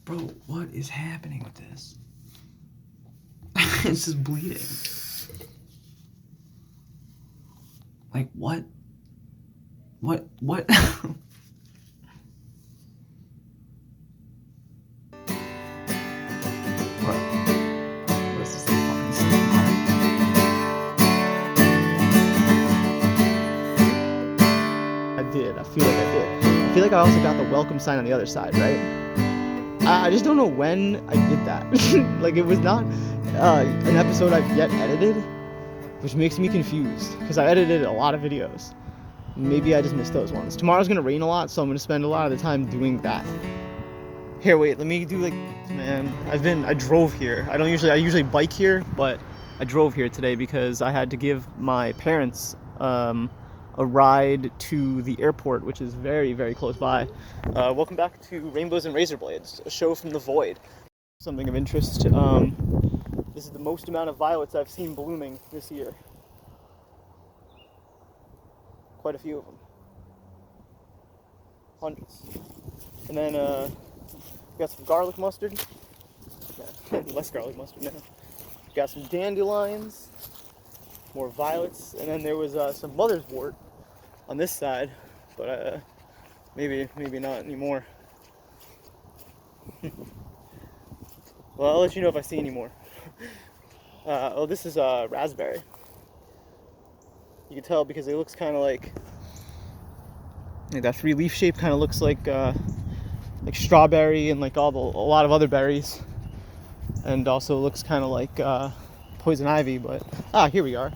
Bro, what is happening with this? It's just bleeding. Like, what? What? What? What is this fucking thing? I did. I feel like I did. I feel like I also got the welcome sign on the other side, right? I just don't know when I did that. Like, it was not an episode I've yet edited, which makes me confused because I edited a lot of videos. Maybe I just missed those ones. Tomorrow's gonna rain a lot, so I'm gonna spend a lot of the time doing that. Here, wait, let me do like, man, I drove here. I usually bike here, but I drove here today because I had to give my parents a ride to the airport, which is very, very close by. Welcome back to Rainbows and Razor Blades, a show from the void. Something of interest. This is the most amount of violets I've seen blooming this year. Quite a few of them. Hundreds. And then we got some garlic mustard. Yeah, less garlic mustard now. We got some dandelions, more violets, and then there was some mother's wort on this side, but maybe not anymore. Well, I'll let you know if I see any more. Oh, this is raspberry. You can tell because it looks kind of like that 3-leaf shape kind of looks like strawberry and like a lot of other berries, and also looks kind of like poison ivy. But here we are.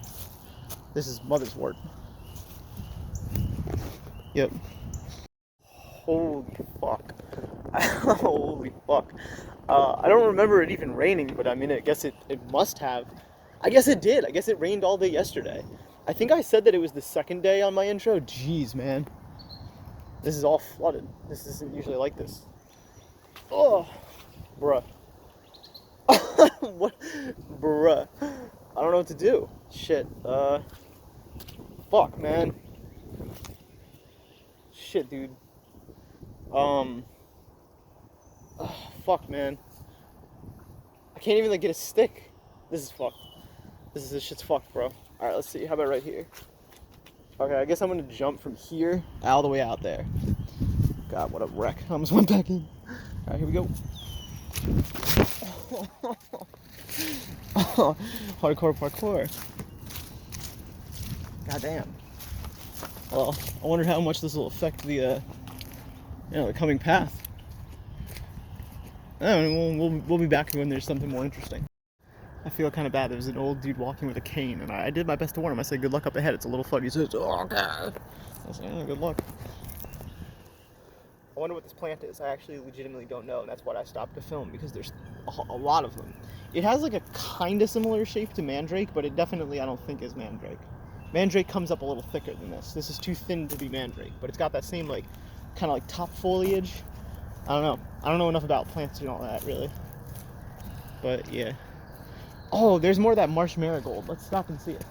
This is mother's wort. Yep. Holy fuck. Holy fuck. I don't remember it even raining, but I mean, I guess it must have. I guess it did. I guess it rained all day yesterday. I think I said that it was the second day on my intro. Jeez, man. This is all flooded. This isn't usually like this. Oh, bruh. What? Bruh. I don't know what to do. Shit. Fuck, man. Shit, dude. Fuck, man. I can't even, like, get a stick. This is fucked. This shit's fucked, bro. Alright, let's see. How about right here? Okay, I guess I'm gonna jump from here all the way out there. God, what a wreck. I almost went back in. Alright, here we go. Hardcore parkour. God damn. Well, I wonder how much this will affect the the coming path. I don't know, we'll be back when there's something more interesting. I feel kind of bad. There was an old dude walking with a cane, and I did my best to warn him. I said, good luck up ahead. It's a little flood. He says, oh, God. I said, good luck. I wonder what this plant is. I actually legitimately don't know, and that's why I stopped to film, because there's a lot of them. It has like a kind of similar shape to mandrake, but it definitely, I don't think, is mandrake. Mandrake comes up a little thicker than this. This is too thin to be mandrake, but it's got that same, like, kind of like top foliage. I don't know. I don't know enough about plants and all that, really. But, yeah. Oh, there's more of that marsh marigold. Let's stop and see it.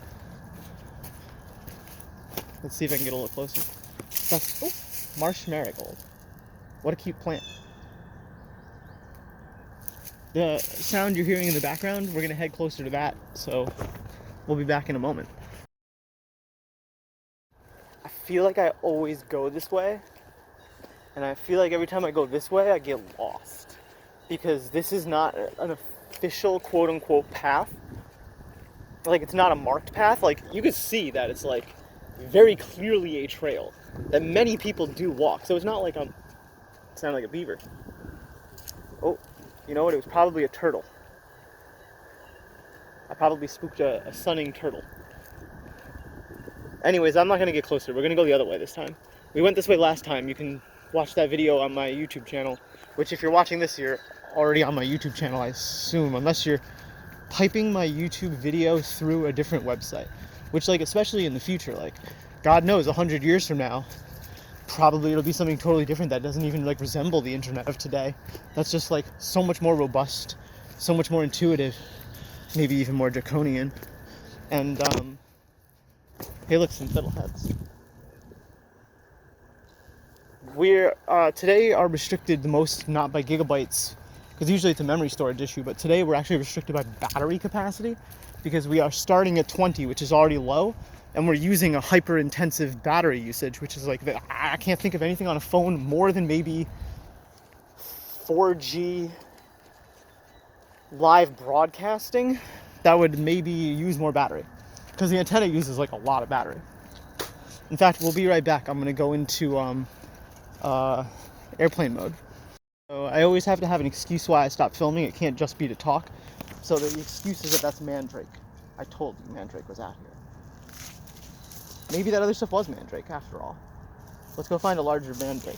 Let's see if I can get a little closer. That's marsh marigold. What a cute plant. The sound you're hearing in the background, we're going to head closer to that, so we'll be back in a moment. I feel like I always go this way, and I feel like every time I go this way, I get lost. Because this is not an official quote-unquote path. Like, it's not a marked path. Like, you can see that it's, like, very clearly a trail that many people do walk. So it's not like it sounded like a beaver. Oh, you know what? It was probably a turtle. I probably spooked a sunning turtle. Anyways, I'm not going to get closer. We're going to go the other way this time. We went this way last time. You can watch that video on my YouTube channel, which if you're watching this, you're already on my YouTube channel, I assume, unless you're typing my YouTube video through a different website, which, like, especially in the future, like, God knows, 100 years from now, probably it'll be something totally different that doesn't even, like, resemble the internet of today. That's just, like, so much more robust, so much more intuitive, maybe even more draconian. And, hey, look, some fiddleheads. We're, today are restricted the most, not by gigabytes, because usually it's a memory storage issue, but today we're actually restricted by battery capacity because we are starting at 20, which is already low, and we're using a hyper intensive battery usage, which is like, I can't think of anything on a phone more than maybe 4G live broadcasting that would maybe use more battery, because the antenna uses like a lot of battery. In fact, we'll be right back. I'm gonna go into airplane mode. So I always have to have an excuse why I stopped filming. It can't just be to talk. So the excuse is that that's Mandrake. I told you Mandrake was out here. Maybe that other stuff was Mandrake after all. Let's go find a larger Mandrake.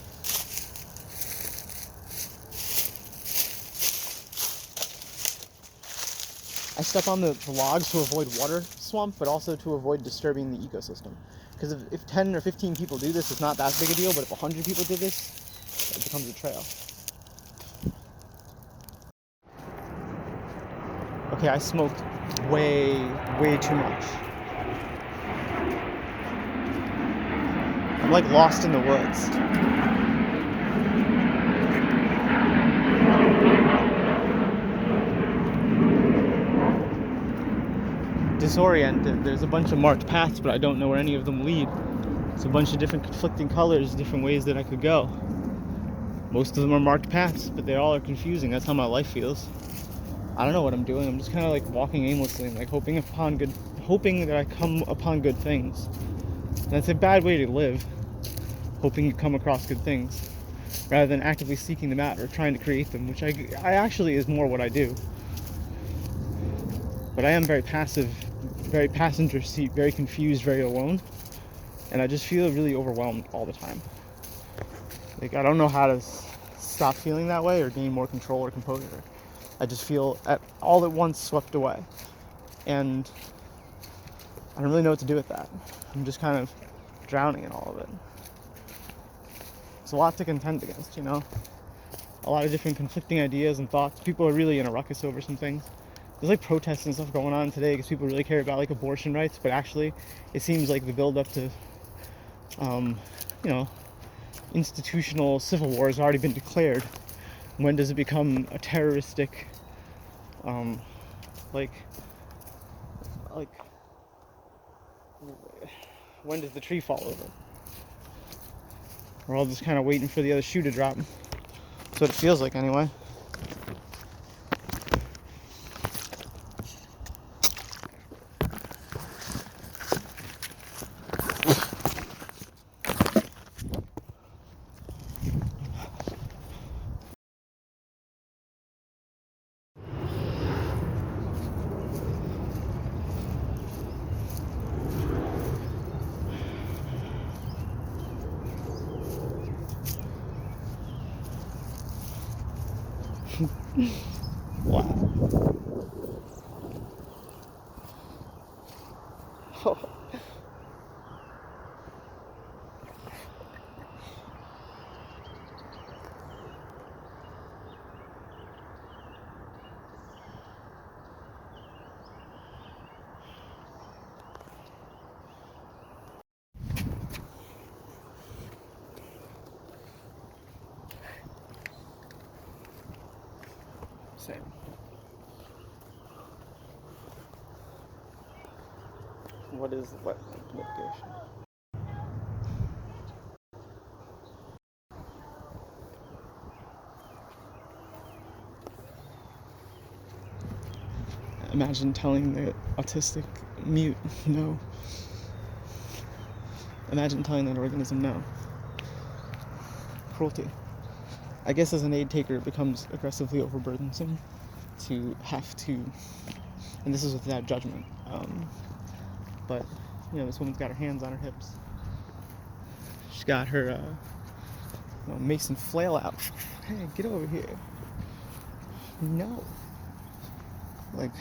I step on the logs to avoid water swamp, but also to avoid disturbing the ecosystem. Because if 10 or 15 people do this, it's not that big a deal, but if 100 people did this, it becomes a trail. Okay, I smoked way too much. I'm like lost in the woods. Disoriented. There's a bunch of marked paths, but I don't know where any of them lead. It's a bunch of different conflicting colors, different ways that I could go. Most of them are marked paths, but they all are confusing. That's how my life feels. I don't know what I'm doing. I'm just kind of like walking aimlessly, like hoping that I come upon good things. And that's a bad way to live. Hoping you come across good things, rather than actively seeking them out or trying to create them, which I actually is more what I do. But I am very passive, very passenger seat, very confused, very alone, and I just feel really overwhelmed all the time. Like, I don't know how to stop feeling that way or gain more control or composure. I just feel all at once swept away, and I don't really know what to do with that. I'm just kind of drowning in all of it. It's a lot to contend against, you know? A lot of different conflicting ideas and thoughts. People are really in a ruckus over some things. There's like protests and stuff going on today because people really care about like abortion rights, but actually it seems like the build up to institutional civil war has already been declared. When does it become a terroristic when does the tree fall over? We're all just kind of waiting for the other shoe to drop. That's what it feels like anyway. Wow. Oh. Same. What is wetland mitigation? Imagine telling the autistic mute no. Imagine telling that organism no. Cruelty. I guess as an aid taker it becomes aggressively overburdensome to have to, and this is without judgment, but you know, this woman's got her hands on her hips. She's got her Mason flail out. Hey, get over here. No. Like,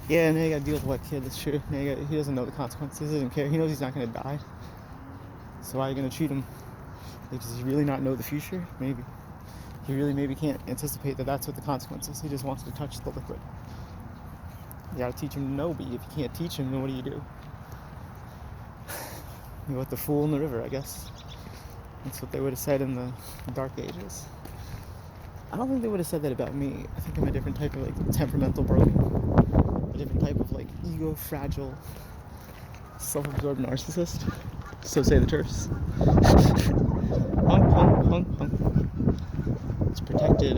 yeah, now you gotta deal with what kid, that's true. Now he doesn't know the consequences, he doesn't care. He knows he's not gonna die. So why are you gonna treat him? Like, does he really not know the future? Maybe. He really maybe can't anticipate that that's what the consequence is. He just wants to touch the liquid. You gotta teach him to know, but if you can't teach him, then what do? You let the fool in the river, I guess. That's what they would have said in the Dark Ages. I don't think they would have said that about me. I think I'm a different type of like temperamental broken, a different type of like ego fragile, self-absorbed narcissist. So say the turfs. Honk, honk, honk, honk. It's protected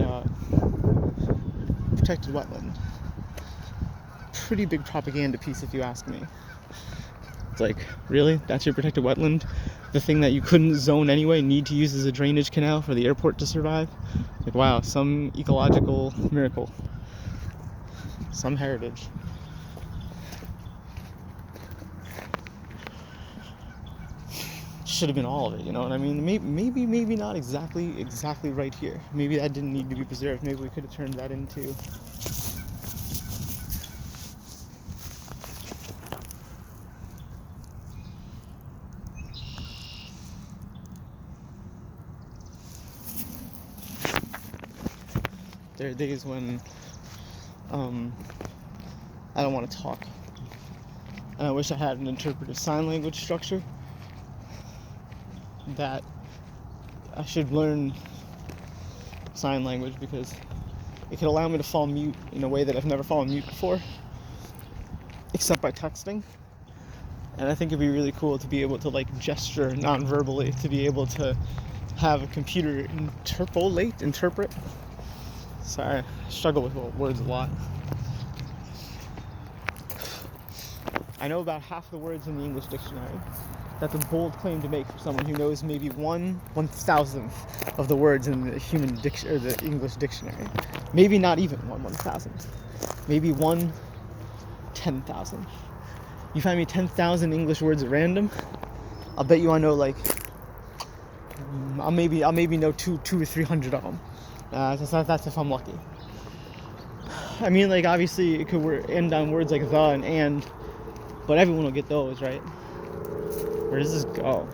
wetland. Pretty big propaganda piece, if you ask me. It's like, really? That's your protected wetland? The thing that you couldn't zone anyway, need to use as a drainage canal for the airport to survive? Like, wow, some ecological miracle. Some heritage. Should have been all of it, you know what I mean? Maybe not exactly right here. Maybe that didn't need to be preserved. Maybe we could have turned that into... There are days when I don't want to talk, and I wish I had an interpretive sign language structure that I should learn sign language, because it could allow me to fall mute in a way that I've never fallen mute before, except by texting. And I think it'd be really cool to be able to like gesture non-verbally, to be able to have a computer interpret. Sorry, I struggle with words a lot. I know about half the words in the English dictionary. That's a bold claim to make for someone who knows maybe 1/1000th of the words in the the English dictionary. Maybe not even 1/1000th. Maybe 1/10,000. You find me 10,000 English words at random, I'll bet you I know like I'll maybe know 200 or 300 of them. That's if I'm lucky. I mean, like, obviously it could end on words like the and, but everyone will get those, right? Where does this go?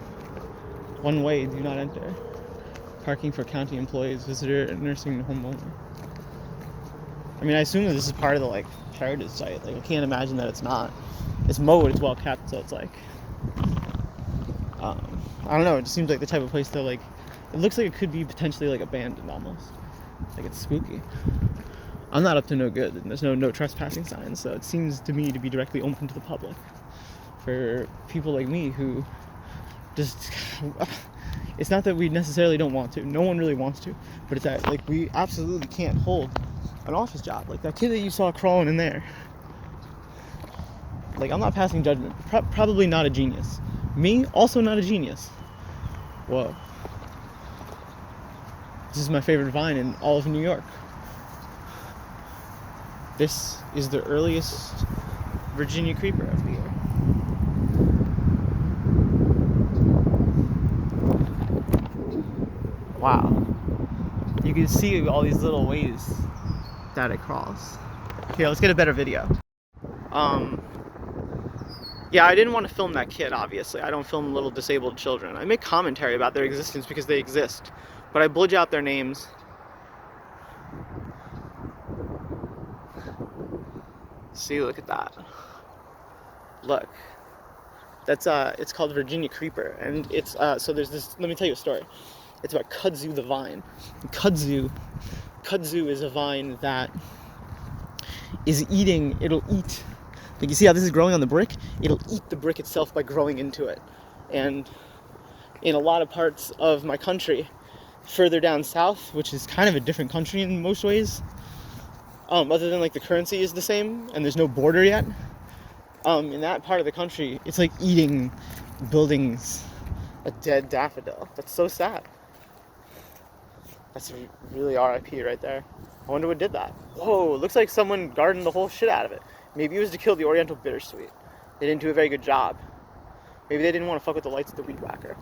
One way, do not enter. Parking for county employees, visitor, nursing home only. I mean, I assume that this is part of the like heritage site. Like, I can't imagine that it's not. It's mowed, it's well kept, so it's like, I don't know. It just seems like the type of place that like, it looks like it could be potentially like abandoned almost. Like, it's spooky. I'm not up to no good, and there's no trespassing signs, so it seems to me to be directly open to the public for people like me who just, it's not that we necessarily don't want to, no one really wants to, but it's that like we absolutely can't hold an office job. Like that kid that you saw crawling in there, like, I'm not passing judgment, probably not a genius. Me, also not a genius. Whoa. This is my favorite vine in all of New York. This is the earliest Virginia creeper of the year. Wow. You can see all these little ways that it crawls. Here, let's get a better video. Yeah, I didn't want to film that kid, obviously. I don't film little disabled children. I make commentary about their existence because they exist. But I bludge out their names. See, look at that. Look. That's, it's called Virginia Creeper. And it's, so there's this, let me tell you a story. It's about kudzu the vine. And kudzu is a vine that is eating, it'll eat, like you see how this is growing on the brick? It'll eat the brick itself by growing into it. And in a lot of parts of my country, further down south, which is kind of a different country in most ways, other than like the currency is the same and there's no border yet, in that part of the country, it's like eating buildings, a dead daffodil. That's so sad. That's really RIP right there. I wonder what did that. Whoa, looks like someone gardened the whole shit out of it. Maybe it was to kill the Oriental bittersweet. They didn't do a very good job. Maybe they didn't want to fuck with the lights of the weed whacker.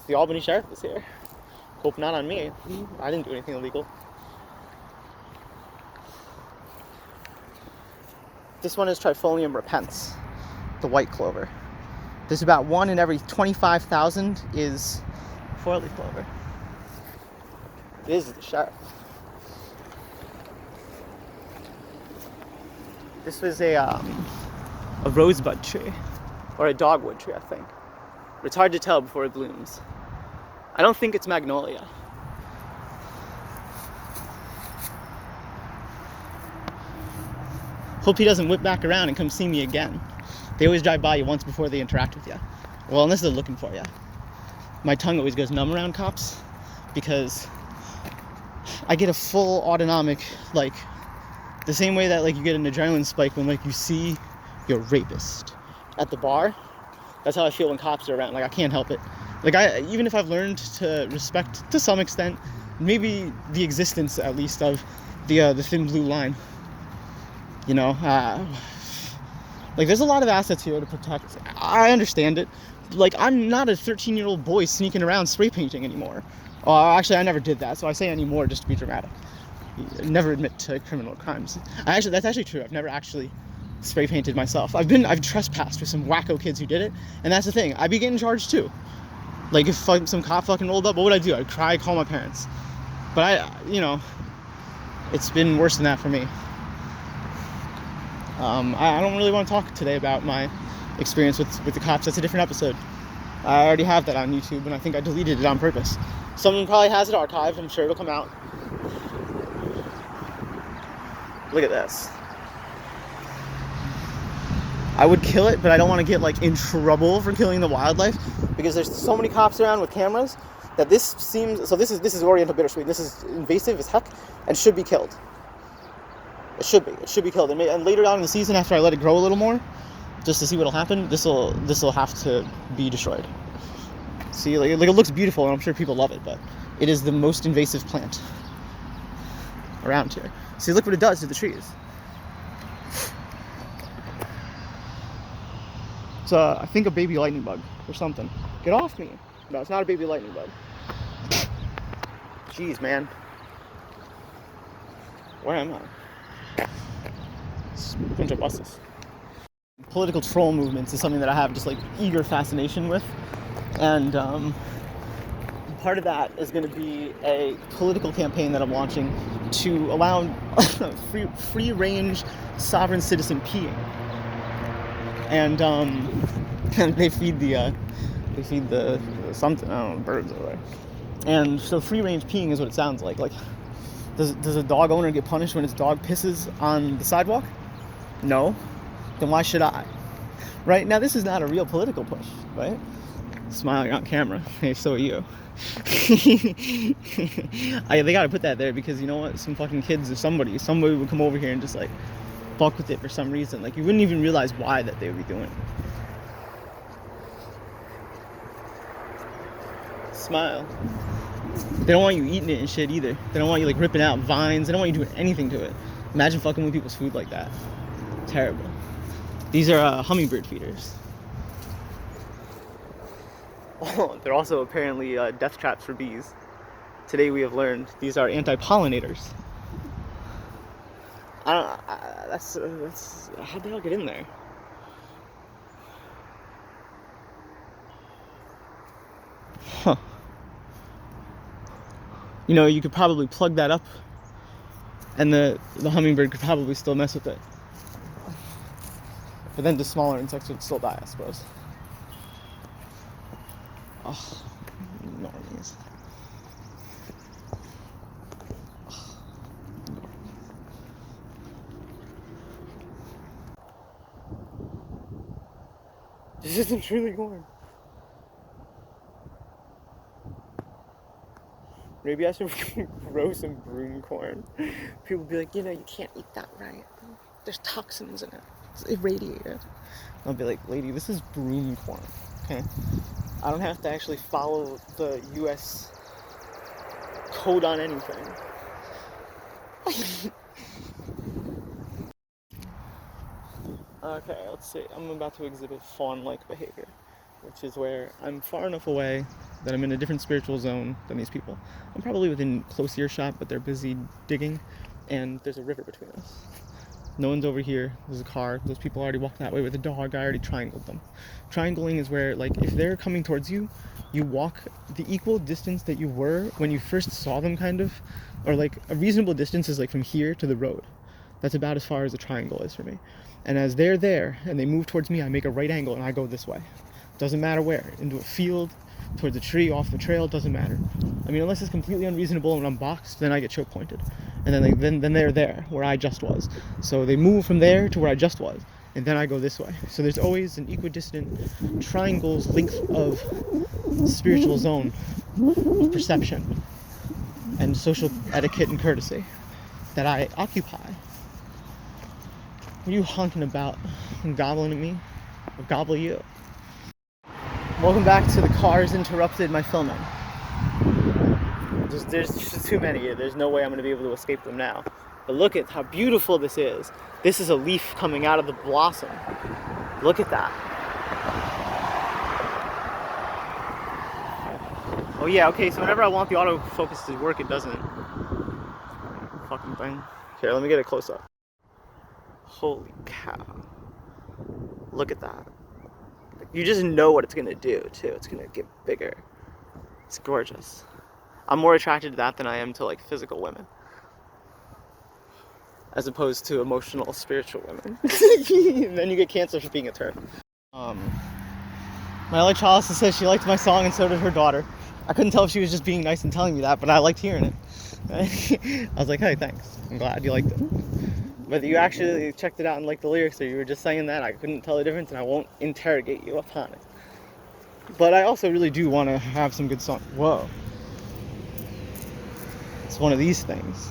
The Albany Sheriff is here. Hope not on me. I didn't do anything illegal. This one is Trifolium Repens, the white clover. There's about 1 in every 25,000 is four-leaf clover. This is the sheriff. This was a rosebud tree, or a dogwood tree, I think. But it's hard to tell before it blooms. I don't think it's magnolia. Hope he doesn't whip back around and come see me again. They always drive by you once before they interact with you. Well, unless they're looking for you. My tongue always goes numb around cops because I get a full autonomic, like, the same way that, like, you get an adrenaline spike when, like, you see your rapist at the bar. That's how I feel when cops are around. Like, I can't help it. Like, even if I've learned to respect, to some extent, maybe the existence, at least, of the thin blue line. You know, like, there's a lot of assets here to protect. I understand it. Like, I'm not a 13-year-old boy sneaking around spray painting anymore. Actually, I never did that, so I say anymore just to be dramatic. Never admit to criminal crimes. That's actually true. I've never actually spray painted myself. I've trespassed with some wacko kids who did it, and that's the thing. I'd be getting charged too. Like, if some cop fucking rolled up, what would I do? I'd cry, call my parents. But you know, it's been worse than that for me. I don't really want to talk today about my experience with the cops. That's a different episode. I already have that on YouTube, and I think I deleted it on purpose. Someone probably has it archived. I'm sure it'll come out. Look at this. I would kill it, but I don't want to get, like, in trouble for killing the wildlife, because there's so many cops around with cameras that this seems... So this is Oriental bittersweet. This is invasive as heck and should be killed. It should be killed. And later on in the season, after I let it grow a little more, just to see what'll happen, this will have to be destroyed. See, like, it looks beautiful, and I'm sure people love it, but it is the most invasive plant around here. See, look what it does to the trees. It's I think a baby lightning bug or something. Get off me! No, it's not a baby lightning bug. Jeez, man. Where am I? It's a bunch of buses. Political troll movements is something that I have just, like, eager fascination with, and part of that is going to be a political campaign that I'm launching to allow free-range sovereign citizen peeing. And they feed the something, I don't know, birds over there. And so free-range peeing is what it sounds like. Like, does a dog owner get punished when its dog pisses on the sidewalk? No. Then why should I? Right? Now, this is not a real political push, right? Smiling on camera. Hey, so are you. They gotta put that there because, you know what? Some fucking kids or somebody would come over here and just, like, fuck with it for some reason. Like, you wouldn't even realize why that they would be doing it. Smile. They don't want you eating it and shit either. They don't want you, like, ripping out vines. They don't want you doing anything to it. Imagine fucking with people's food like that. Terrible. These are hummingbird feeders. Oh, they're also apparently death traps for bees. Today we have learned these are anti-pollinators. That's how'd the hell get in there? Huh. You know, you could probably plug that up and the hummingbird could probably still mess with it. But then the smaller insects would still die, I suppose. Oh, normies. This isn't truly corn. Maybe I should grow some broom corn. People would be like, you know, you can't eat that, right? There's toxins in it. It's irradiated. I'll be like, lady, this is broom corn, okay? I don't have to actually follow the U.S. code on anything. Okay, let's see. I'm about to exhibit fawn-like behavior, which is where I'm far enough away that I'm in a different spiritual zone than these people. I'm probably within close earshot, but they're busy digging, and there's a river between us. No one's over here. There's a car. Those people already walked that way with a dog. I already triangled them. Triangling is where, like, if they're coming towards you, you walk the equal distance that you were when you first saw them, kind of. Or, like, a reasonable distance is, like, from here to the road. That's about as far as a triangle is for me. And as they're there and they move towards me, I make a right angle and I go this way. Doesn't matter where. Into a field, towards a tree, off the trail, doesn't matter. I mean, unless it's completely unreasonable and I'm boxed, then I get choke pointed. and then they're there where I just was. So they move from there to where I just was, and then I go this way. So there's always an equidistant triangle's length of spiritual zone of perception and social etiquette and courtesy that I occupy. What are you honking about and gobbling at me? Or gobble you? Welcome back to the Cars Interrupted My Filming. There's just too many. There's no way I'm going to be able to escape them now. But look at how beautiful this is. This is a leaf coming out of the blossom. Look at that. Oh yeah, okay, so whenever I want the autofocus to work, it doesn't. Fucking thing. Here, let me get a close-up. Holy cow. Look at that. You just know what it's going to do, too. It's going to get bigger. It's gorgeous. I'm more attracted to that than I am to, like, physical women. As opposed to emotional, spiritual women. And then you get canceled for being a turf. My electrolysis says she liked my song and so did her daughter. I couldn't tell if she was just being nice and telling me that, but I liked hearing it. I was like, hey, thanks. I'm glad you liked it. Whether you actually checked it out and liked the lyrics or you were just saying that, I couldn't tell the difference, and I won't interrogate you upon it. But I also really do want to have some good songs. Whoa. It's one of these things.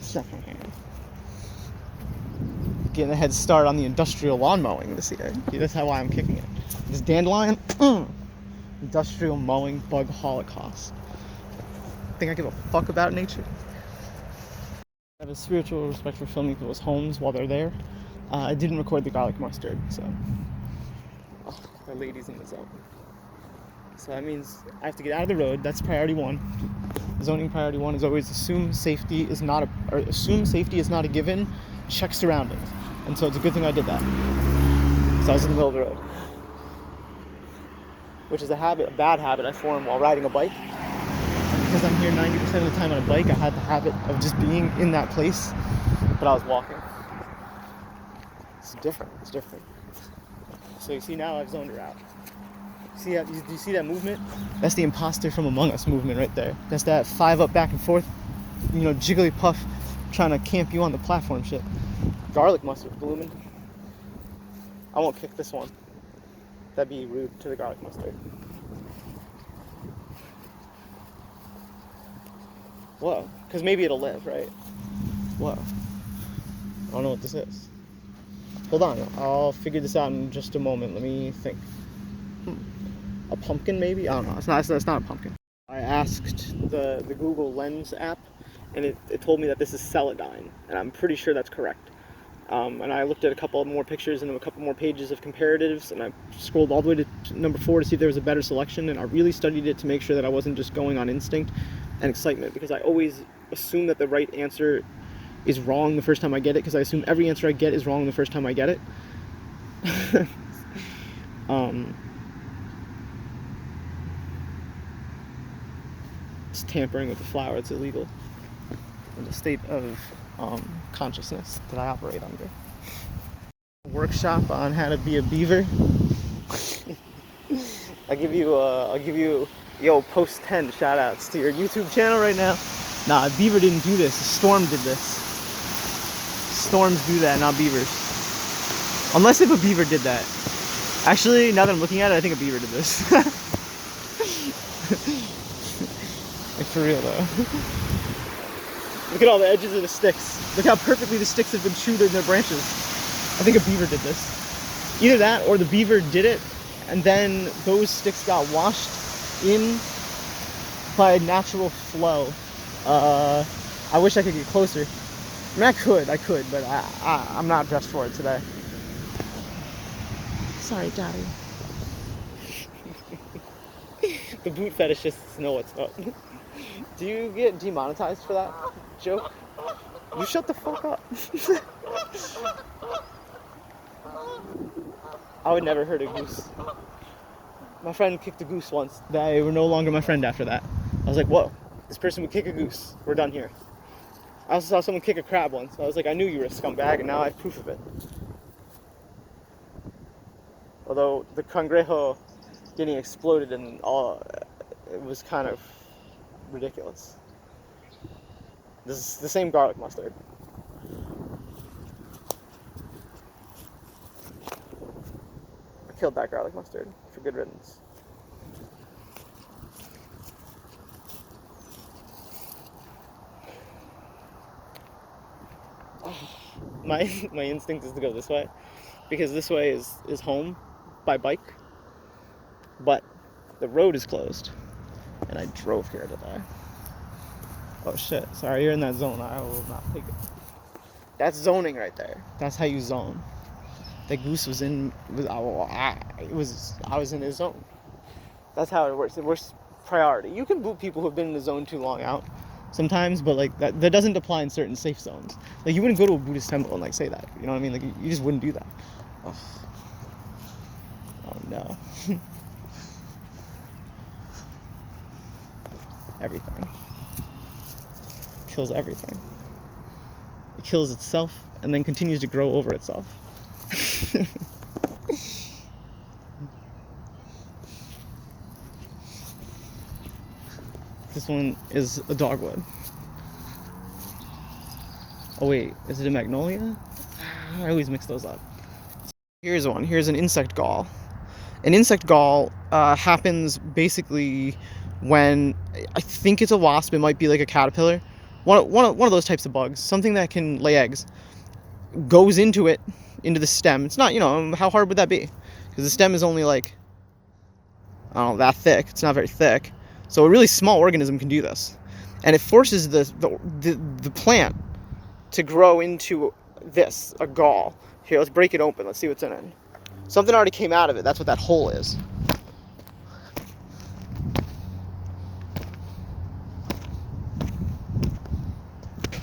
Secondhand. Getting a head start on the industrial lawn mowing this year. See, that's why I'm kicking it. This dandelion, industrial mowing bug holocaust. Think I give a fuck about nature? I have a spiritual respect for filming people's homes while they're there. I didn't record the garlic mustard, so. Oh, our ladies in the zone. So that means I have to get out of the road. That's priority one. Zoning priority one is always assume safety is not a given. Check surroundings. And so it's a good thing I did that. So I was in the middle of the road. Which is a bad habit I formed while riding a bike. Because I'm here 90% of the time on a bike, I had the habit of just being in that place, but I was walking. It's different. So you see now I've zoned her out. Do you see that movement? That's the imposter from Among Us movement right there. That's that 5 up back and forth, Jigglypuff trying to camp you on the platform shit. Garlic mustard blooming. I won't kick this one. That'd be rude to the garlic mustard. Whoa, because maybe it'll live, right? Whoa. I don't know what this is. Hold on, I'll figure this out in just a moment. Let me think. A pumpkin, maybe? I don't know. It's not a pumpkin. I asked the Google Lens app, and it told me that this is celandine, and I'm pretty sure that's correct. And I looked at a couple more pictures and a couple more pages of comparatives, and I scrolled all the way to number 4 to see if there was a better selection, and I really studied it to make sure that I wasn't just going on instinct and excitement, because I always assume that the right answer is wrong the first time I get it, because I assume every answer I get is wrong the first time I get it. It's tampering with the flower. It's illegal in the state of consciousness that I operate under. Workshop on how to be a beaver. I'll give you post 10 shout outs to your YouTube channel right now. Nah, beaver didn't do this. The storm did this. Storms do that, not beavers. Unless if a beaver did that. Actually, now that I'm looking at it, I think a beaver did this. Like, for real though. Look at all the edges of the sticks. Look how perfectly the sticks have been chewed in their branches. I think a beaver did this. Either that, or the beaver did it, and then those sticks got washed in by a natural flow. I wish I could get closer. I mean, I could, but I'm not dressed for it today. Sorry, Daddy. The boot fetishists know what's up. Do you get demonetized for that joke? You shut the fuck up. I would never hurt a goose. My friend kicked a goose once. They were no longer my friend after that. I was like, whoa, this person would kick a goose. We're done here. I also saw someone kick a crab once. I was like, I knew you were a scumbag, and now I have proof of it. Although the cangrejo getting exploded and all, it was kind of ridiculous. This is the same garlic mustard. I killed that garlic mustard for good riddance. My instinct is to go this way, because this way is home by bike, but the road is closed, and I drove here today. Oh shit, sorry, you're in that zone. I will not take it. That's zoning right there. That's how you zone. That goose was in, I was in his zone. That's how it works. It works priority. You can boot people who have been in the zone too long out sometimes, but like that doesn't apply in certain safe zones. Like you wouldn't go to a Buddhist temple and like say that. You know what I mean? Like you just wouldn't do that. Oh, no. Everything. Kills everything. It kills itself and then continues to grow over itself. This one is a dogwood. Oh wait, is it a magnolia? I always mix those up. Here's one. Here's an insect gall. An insect gall happens basically when, I think it's a wasp, it might be like a caterpillar. One of those types of bugs, something that can lay eggs, goes into the stem. It's not, how hard would that be? Because the stem is only like, I don't know, that thick. It's not very thick. So a really small organism can do this. And it forces the plant to grow into a gall. Here, let's break it open. Let's see what's in it. Something already came out of it. That's what that hole is.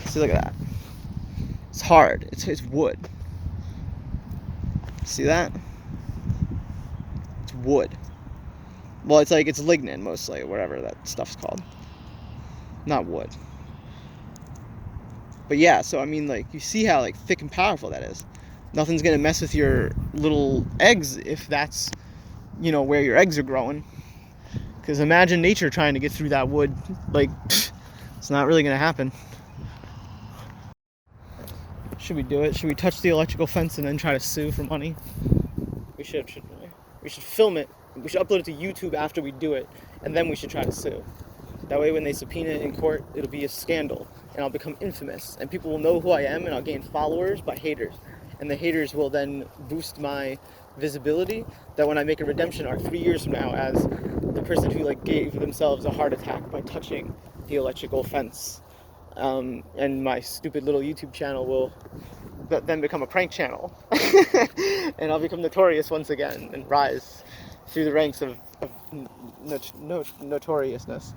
See, look at that. It's hard. It's wood. See that? It's wood. Well, it's lignin mostly, or whatever that stuff's called. Not wood. But yeah, so I mean, like, you see how like thick and powerful that is. Nothing's gonna mess with your little eggs if that's, where your eggs are growing. Because imagine nature trying to get through that wood. Like, it's not really gonna happen. Should we do it? Should we touch the electrical fence and then try to sue for money? We should, shouldn't we? We should film it. We should upload it to YouTube after we do it, and then we should try to sue. That way when they subpoena it in court, it'll be a scandal, and I'll become infamous, and people will know who I am, and I'll gain followers by haters. And the haters will then boost my visibility, that when I make a redemption arc 3 years from now as the person who gave themselves a heart attack by touching the electrical fence. And my stupid little YouTube channel will then become a prank channel. And I'll become notorious once again and rise through the ranks of notoriousness.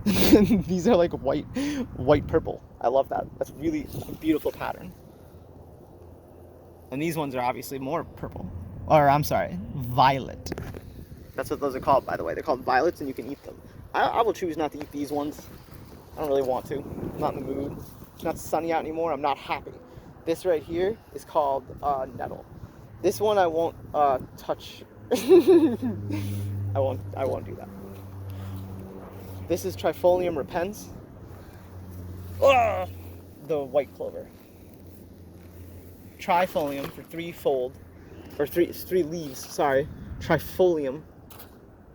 These are like white purple. I love that. That's really a beautiful pattern. And these ones are obviously more purple. Or, I'm sorry, violet. That's what those are called, by the way. They're called violets, and you can eat them. I will choose not to eat these ones. I don't really want to. I'm not in the mood. It's not sunny out anymore. I'm not happy. This right here is called nettle. This one I won't touch. I won't do that. This is Trifolium Repens. The white clover. Trifolium for three leaves, sorry. Trifolium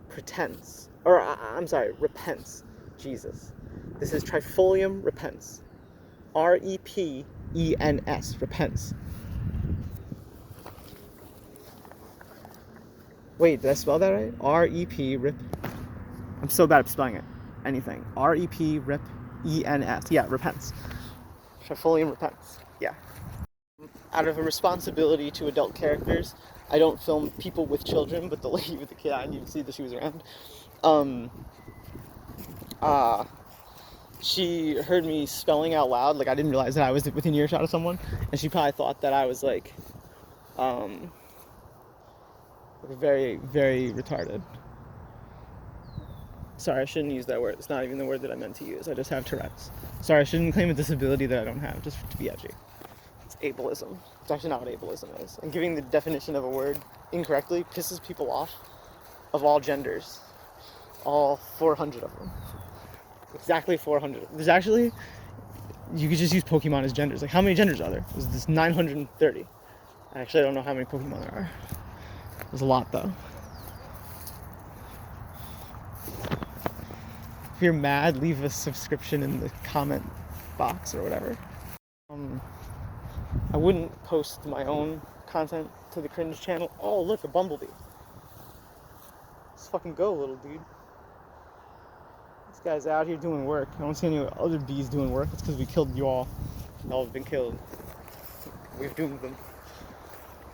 Repens. Repens. Jesus. This is Trifolium Repens. R-E-P-E-N-S. Repens. Wait, did I spell that right? R-E-P rip. I'm so bad at spelling it. Anything. R-E-P rip E-N-S. Yeah, Repens. Trifolium Repens. Yeah. Out of a responsibility to adult characters, I don't film people with children, but the lady with the kid, I didn't even see that she was around. She heard me spelling out loud, like I didn't realize that I was within earshot of someone, and she probably thought that I was very, very retarded. Sorry, I shouldn't use that word. It's not even the word that I meant to use. I just have Tourette's. Sorry, I shouldn't claim a disability that I don't have, just to be edgy. It's ableism. It's actually not what ableism is. And giving the definition of a word incorrectly pisses people off of all genders. All 400 of them. Exactly 400. There's actually, you could just use Pokemon as genders. Like, how many genders are there? There's 930. Actually, I don't know how many Pokemon there are. There's a lot, though. If you're mad, leave a subscription in the comment box or whatever. I wouldn't post my own content to the cringe channel. Oh, look, a bumblebee. Let's fucking go, little dude. This guy's out here doing work. I don't see any other bees doing work. It's because we killed you all. Y'all have been killed. We've doomed them.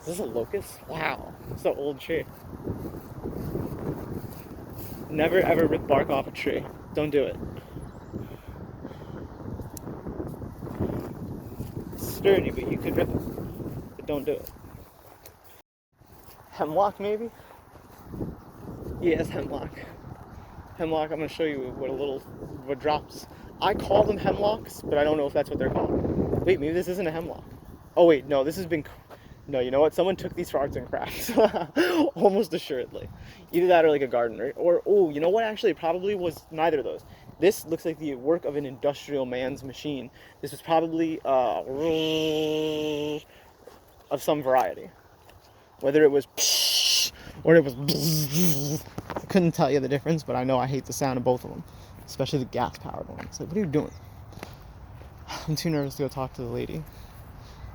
Is this a locust? Wow. It's an old tree. Never ever rip bark off a tree. Don't do it. It's sturdy, but you could rip it. But don't do it. Hemlock, maybe? Yes, hemlock. Hemlock, I'm going to show you what drops. I call them hemlocks, but I don't know if that's what they're called. Wait, maybe this isn't a hemlock. Oh wait, no, this has been... No, you know what? Someone took these for arts and crafts. Almost assuredly. Either that or like a gardener. Or, oh, you know what? Actually, it probably was neither of those. This looks like the work of an industrial man's machine. This was probably of some variety. Whether it was or it was I couldn't tell you the difference, but I know I hate the sound of both of them. Especially the gas-powered ones. Like, what are you doing? I'm too nervous to go talk to the lady.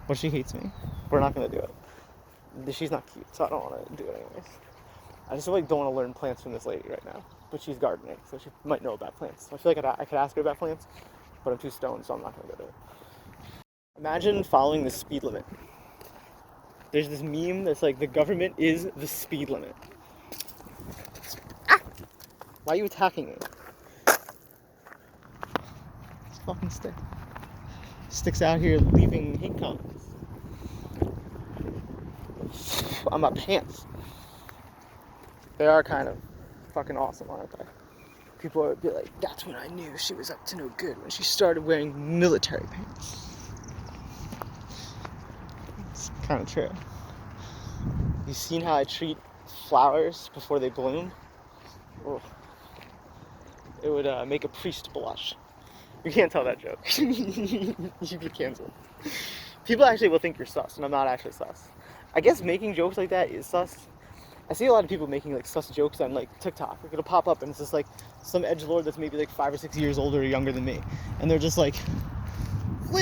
But she hates me. We're not going to do it. She's not cute, so I don't want to do it anyways. I just like don't want to learn plants from this lady right now. But she's gardening, so she might know about plants. So I feel like I could ask her about plants, but I'm too stoned, so I'm not going to go do it. Imagine following the speed limit. There's this meme that's like, the government is the speed limit. Ah! Why are you attacking me? This fucking stick. Sticks out here leaving hate comments on my pants. They are kind of fucking awesome, aren't they? People would be like, that's when I knew she was up to no good, when she started wearing military pants. It's kind of true. You seen how I treat flowers before they bloom? Oh. It would make a priest blush. You can't tell that joke. You'd be canceled. People actually will think you're sus, and I'm not actually sus. I guess making jokes like that is sus. I see a lot of people making like sus jokes on like TikTok. Like, it'll pop up and it's just like some edgelord that's maybe like 5 or 6 years older or younger than me, and they're just like, and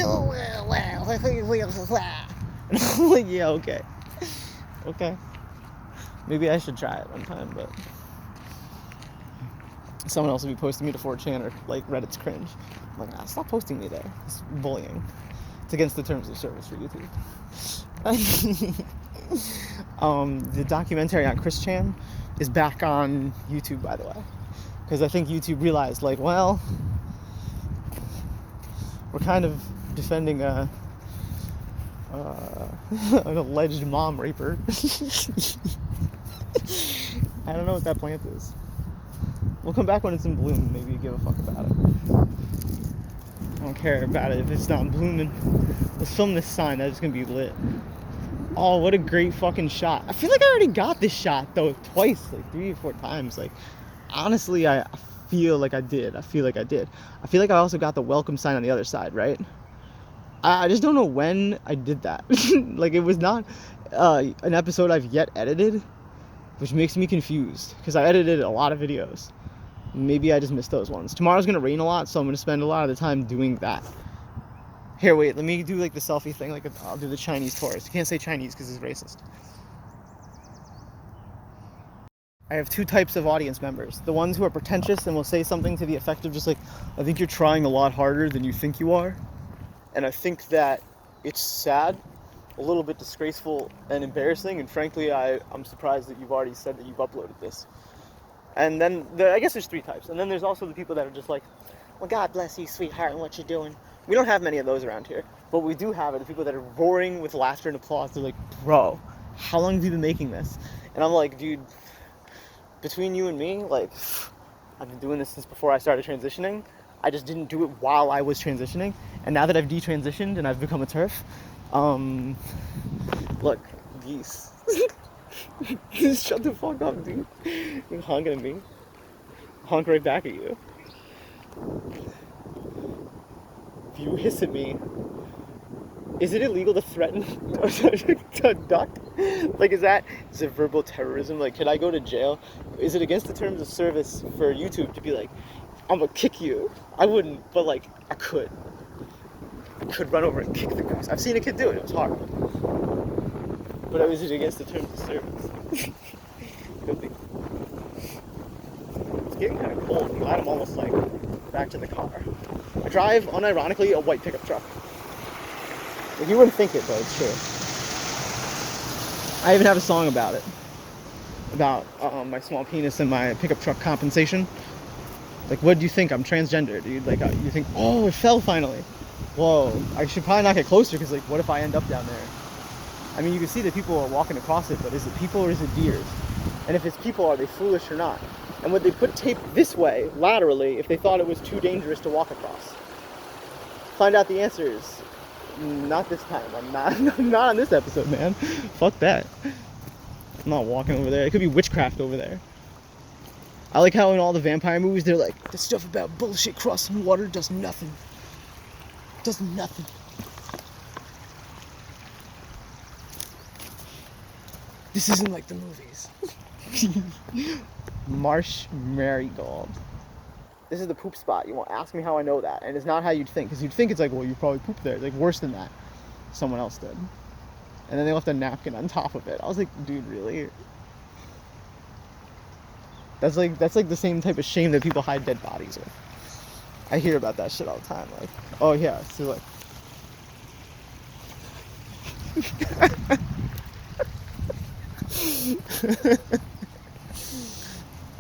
I'm like, yeah, okay. Maybe I should try it one time, but someone else will be posting me to 4chan or like Reddit's cringe. I'm like, stop posting me there. It's bullying. It's against the terms of service for YouTube. The documentary on Chris Chan is back on YouTube, by the way, because I think YouTube realized, like, well, we're kind of defending an alleged mom raper. I don't know what that plant is. We'll come back when it's in bloom and maybe you give a fuck about it. I don't care about it if it's not blooming. Let's film this sign. That's gonna be lit. Oh, what a great fucking shot. I feel like I already got this shot, though, twice, like 3 or 4 times. Like, honestly, I feel like I did. I feel like I also got the welcome sign on the other side, right? I just don't know when I did that. Like, it was not an episode I've yet edited, which makes me confused, because I edited a lot of videos. Maybe I just missed those ones. Tomorrow's gonna rain a lot, so I'm gonna spend a lot of the time doing that. Here, wait, let me do like the selfie thing. Like, I'll do the Chinese tourist. You can't say Chinese because it's racist. I have 2 types of audience members. The ones who are pretentious and will say something to the effect of just like, I think you're trying a lot harder than you think you are. And I think that it's sad, a little bit disgraceful and embarrassing. And frankly, I'm surprised that you've already said that you've uploaded this. And then, I guess there's 3 types. And then there's also the people that are just like, well, God bless you, sweetheart, and what you're doing. We don't have many of those around here. But we do have the people that are roaring with laughter and applause. They're like, bro, how long have you been making this? And I'm like, dude, between you and me, like, I've been doing this since before I started transitioning. I just didn't do it while I was transitioning. And now that I've detransitioned and I've become a TERF, look, geese. Just shut the fuck up, dude. You're honking at me. Honk right back at you. you hiss at me, is it illegal to threaten a duck? Like, is it verbal terrorism? Like, could I go to jail? Is it against the terms of service for YouTube to be like, I'm gonna kick you? I wouldn't, but like, I could. I could run over and kick the goose. I've seen a kid do it. It was hard. But is it against the terms of service? Could be. It's getting kind of cold. I'm glad I'm almost like back to the car. I drive, unironically, a white pickup truck. Like, you wouldn't think it, but it's true. I even have a song about it. About my small penis and my pickup truck compensation. Like, what do you think? I'm transgender, dude. Like, you think, oh, it fell finally. Whoa, I should probably not get closer, because, like, what if I end up down there? I mean, you can see that people are walking across it, but is it people or is it deers? And if it's people, are they foolish or not? And would they put tape this way, laterally, if they thought it was too dangerous to walk across? Find out the answers. Not this time. I'm not on this episode, man. Fuck that. I'm not walking over there. It could be witchcraft over there. I like how in all the vampire movies, they're like, the stuff about bullshit crossing water does nothing. Does nothing. This isn't like the movies. Marsh Marigold. This is the poop spot. You won't ask me how I know that. And it's not how you'd think. Because you'd think it's like, well, you probably pooped there. It's like worse than that. Someone else did. And then they left a napkin on top of it. I was like, dude, really? That's like the same type of shame that people hide dead bodies with. I hear about that shit all the time. Like, oh yeah, so like...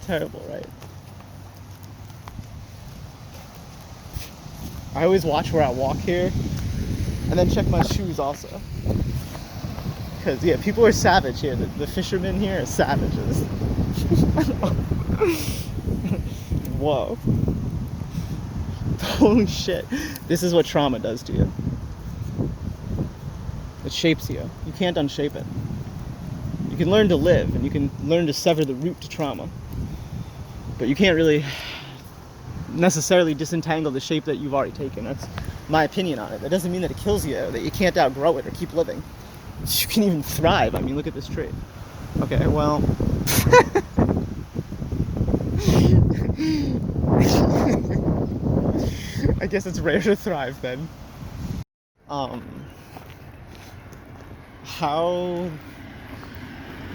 Terrible, right? I always watch where I walk here, and then check my shoes also. Because, yeah, people are savage here. The fishermen here are savages. Whoa. Holy shit. This is what trauma does to you. It shapes you. You can't unshape it. You can learn to live, and you can learn to sever the root to trauma. But you can't really necessarily disentangle the shape that you've already taken. That's my opinion on it. That doesn't mean that it kills you, that you can't outgrow it or keep living. You can even thrive. I mean, look at this tree. Okay, well... I guess it's rare to thrive then. How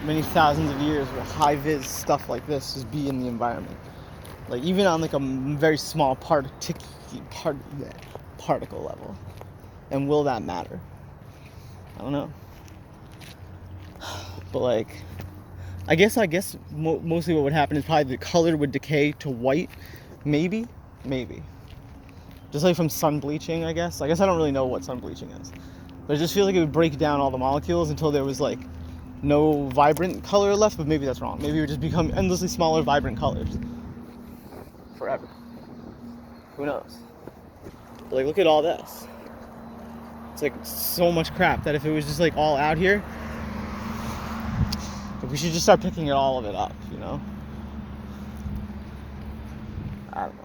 many thousands of years will high-vis stuff like this just be in the environment? Like, even on like a very small particle level. And will that matter? I don't know. But like, I guess mostly what would happen is probably the color would decay to white. Maybe. Just like from sun bleaching, I guess. I don't really know what sun bleaching is. But I just feel like it would break down all the molecules until there was like no vibrant color left, but maybe that's wrong. Maybe it would just become endlessly smaller, vibrant colors. Forever. Who knows? But like, look at all this. It's like so much crap that if it was just like all out here, we should just start picking all of it up, you know? I don't know.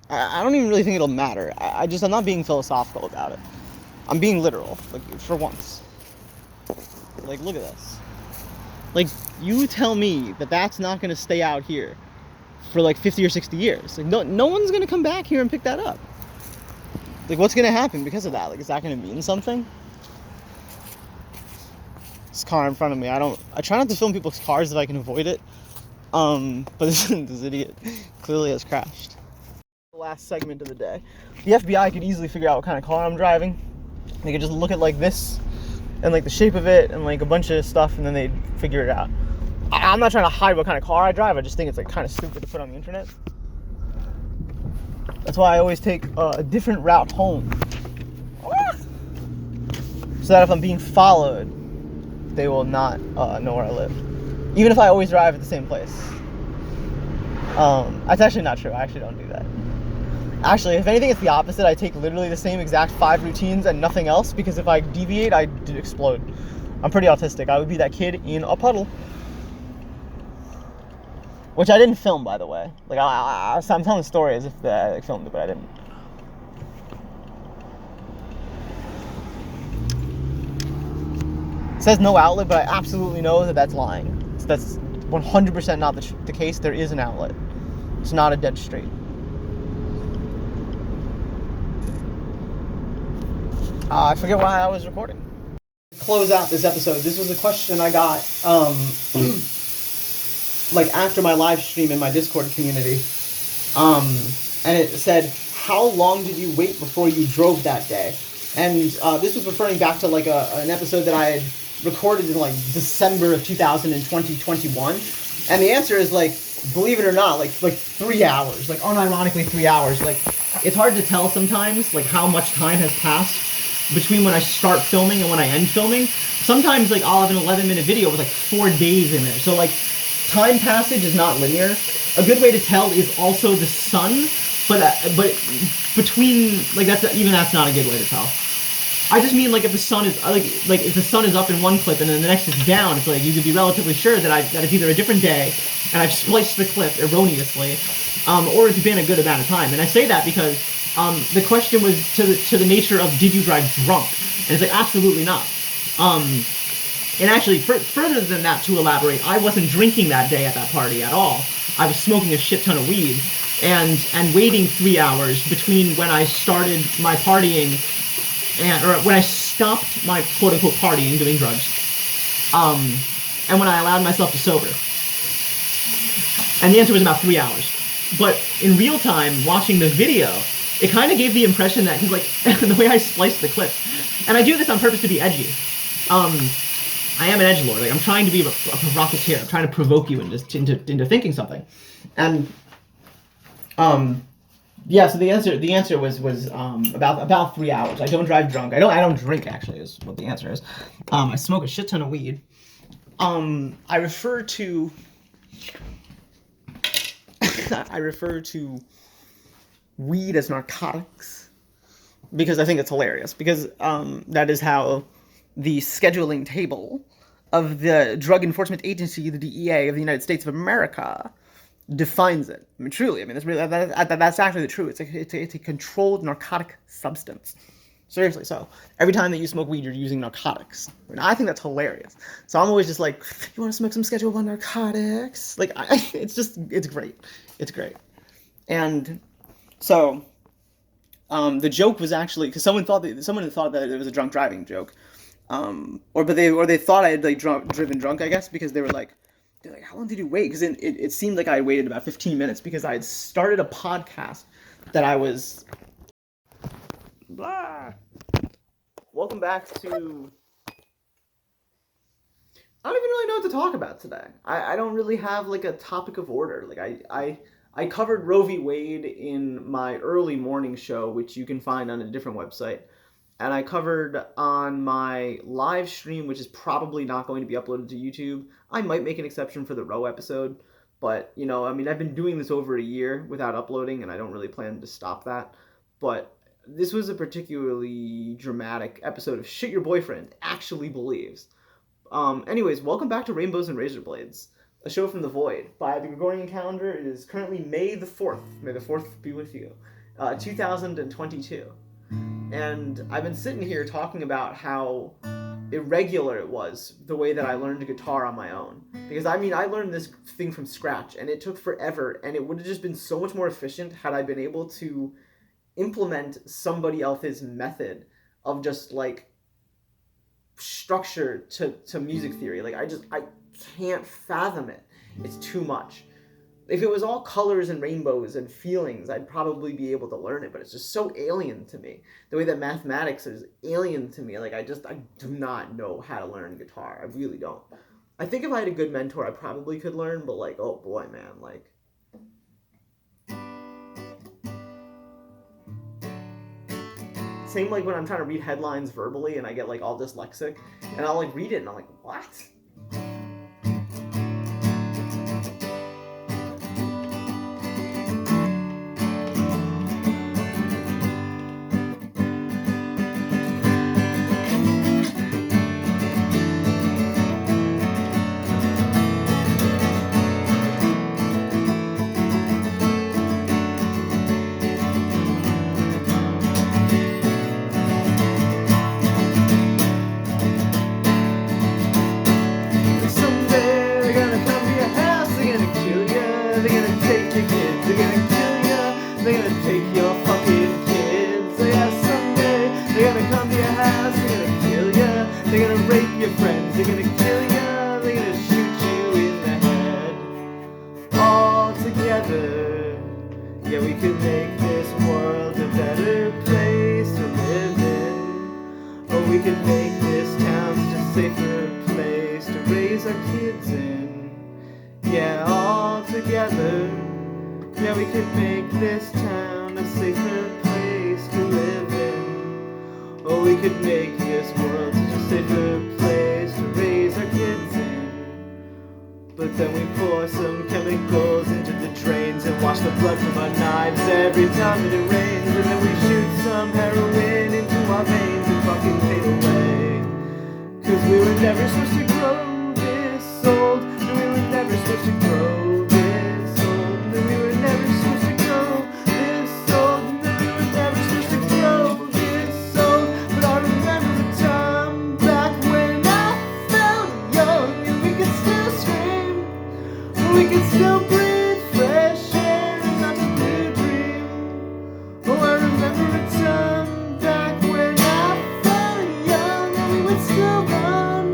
I don't even really think it'll matter. I'm not being philosophical about it. I'm being literal, like, for once. Like, look at this. Like, you tell me that that's not going to stay out here for like 50 or 60 years. Like, no one's going to come back here and pick that up. Like, what's going to happen because of that? Like, is that going to mean something? This car in front of me, I try not to film people's cars if I can avoid it. But this idiot clearly has crashed. The last segment of the day. The FBI could easily figure out what kind of car I'm driving. They could just look at like this and like the shape of it and like a bunch of stuff, and then they'd figure it out. I'm not trying to hide what kind of car I drive. I just think it's like kind of stupid to put on the internet. That's why I always take a different route home. So that if I'm being followed, they will not know where I live. Even if I always drive at the same place. That's actually not true. I actually don't do that. Actually, if anything, it's the opposite. I take literally the same exact 5 routines and nothing else, because if I deviate, I'd explode. I'm pretty autistic. I would be that kid in a puddle. Which I didn't film, by the way. Like, I'm telling the story as if I filmed it, but I didn't. says no outlet, but I absolutely know that that's lying. That's 100% not the case. There is an outlet. It's not a dead straight. I forget why I was recording. To close out this episode, this was a question I got like after my live stream in my Discord community. And it said, how long did you wait before you drove that day? And this was referring back to like an episode that I had recorded in like December of 2021. And the answer is like, believe it or not, like 3 hours, like unironically 3 hours. Like, it's hard to tell sometimes like how much time has passed between when I start filming and when I end filming. Sometimes like I'll have an 11-minute video with like 4 days in there. So like time passage is not linear. A good way to tell is also the sun, but between like that's not a good way to tell. I just mean like if the sun is like if the sun is up in one clip and then the next is down, it's like you could be relatively sure that it's either a different day and I've spliced the clip erroneously, or it's been a good amount of time. And I say that because the question was to the nature of did you drive drunk? And it's like absolutely not. And actually, further than that, to elaborate, I wasn't drinking that day at that party at all. I was smoking a shit ton of weed and waiting 3 hours between when I started my partying or when I stopped my quote-unquote partying, doing drugs, and when I allowed myself to sober. And the answer was about 3 hours. But in real time, watching the video, it kind of gave the impression that, like, the way I spliced the clip, and I do this on purpose to be edgy. I am an edgelord. Like, I'm trying to be a provocateur. I'm trying to provoke you into thinking something. And yeah. So the answer was about 3 hours. I don't drive drunk. I don't drink, actually, is what the answer is. I smoke a shit ton of weed. I refer to weed as narcotics because I think it's hilarious. Because that is how the scheduling table of the Drug Enforcement Agency, the DEA of the United States of America, defines it. I mean, truly. I mean, that's actually the truth. It's a controlled narcotic substance. Seriously. So every time that you smoke weed, you're using narcotics. And I think that's hilarious. So I'm always just like, you want to smoke some Schedule 1 narcotics? Like, it's great. It's great. And so the joke was actually because someone thought that it was a drunk driving joke. Or they thought I had like driven drunk, I guess, because they're like, how long did you wait? Because it seemed like I waited about 15 minutes because I had started a podcast that I was. Blah. Welcome back to. I don't even really know what to talk about today. I don't really have like a topic of order. Like I covered Roe v. Wade in my early morning show, which you can find on a different website. And I covered on my live stream, which is probably not going to be uploaded to YouTube. I might make an exception for the Roe episode, but, you know, I mean, I've been doing this over a year without uploading, and I don't really plan to stop that. But this was a particularly dramatic episode of Shit Your Boyfriend Actually Believes. Anyways, welcome back to Rainbows and Razor Blades, a show from the void. By the Gregorian calendar, it is currently May the 4th. May the 4th be with you. 2022. And I've been sitting here talking about how irregular it was, the way that I learned a guitar on my own. Because, I mean, I learned this thing from scratch, and it took forever, and it would have just been so much more efficient had I been able to implement somebody else's method of just, like, structure to music theory. Like, I can't fathom it. It's too much. If it was all colors and rainbows and feelings, I'd probably be able to learn it, but it's just so alien to me. The way that mathematics is alien to me. Like, I do not know how to learn guitar. I really don't. I think if I had a good mentor, I probably could learn, but, like, oh boy, man, like. Same like when I'm trying to read headlines verbally and I get, like, all dyslexic, and I'll, like, read it and I'm like, what? They're gonna take your fucking kids. So yeah, someday they're gonna come to your house. They're gonna kill you. They're gonna rape your friends. They're gonna kill you. They're gonna shoot you in the head. All together, yeah, we could make this world a better place to live in. Or we could make this town such a safer place to raise our kids in. Yeah, all together, yeah, we could make this town a safer place to live in. Or we could make this world such a safer place to raise our kids in. But then we pour some chemicals into the drains and wash the blood from our knives every time that it rains. And then we shoot some heroin into our veins and fucking fade away. Cause we were never supposed to grow this old. No, we were never supposed to grow this old. No, we were never supposed to grow this old. No, we were never supposed to grow this old. But I remember the time back when I felt young and we could still scream. We could still breathe fresh air and not a new dream. Oh, I remember a time back when I felt young and we would still run.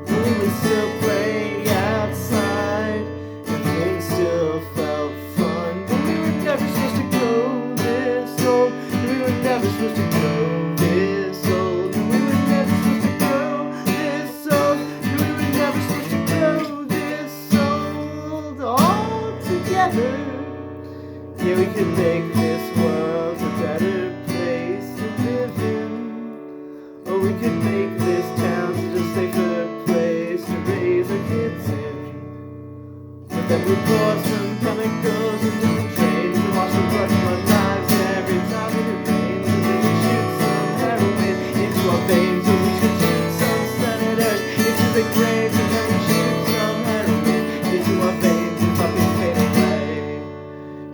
And we would still play outside and things still felt fun. But we were never supposed to grow this old. And we were never supposed to grow this old. And we were never supposed to grow this old. And we were never supposed to grow this old. All together, yeah, we could make this world a better place to live in. Or we could make this town such a safer place to raise our kids in. But then we pour some chemicals into the drains and wash the blood from our knives every time that it rains. And then we shoot some heroin into our veins. Or we should shoot some senators into the graves. And then we shoot some heroin into our veins and fucking fade away.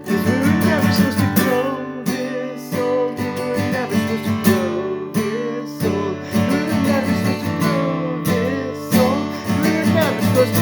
Cause we were never supposed to grow this old. We were never supposed to grow this old. We were never supposed to grow this old. We were never supposed to.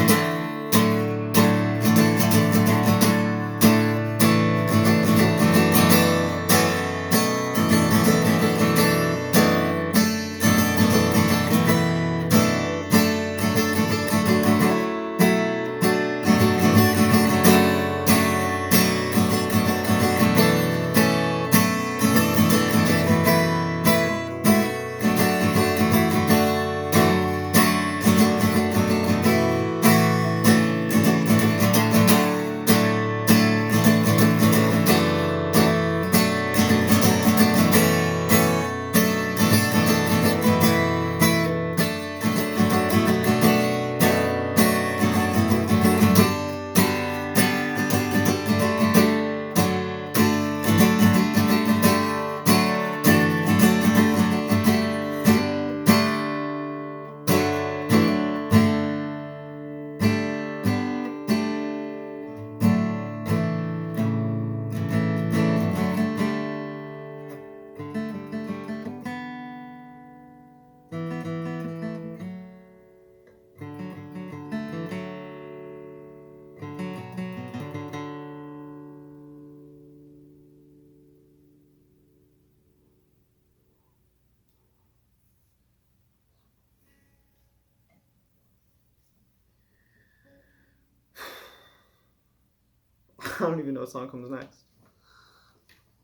I don't even know what song comes next.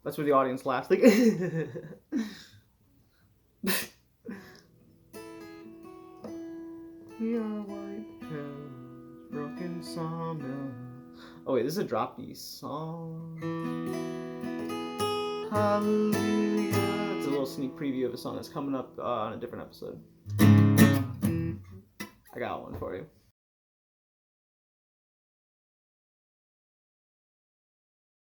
That's where the audience laughs. Like, we are white pens, broken sawmill. Oh wait, this is a drop B song. Hallelujah. It's a little sneak preview of a song that's coming up on a different episode. I got one for you.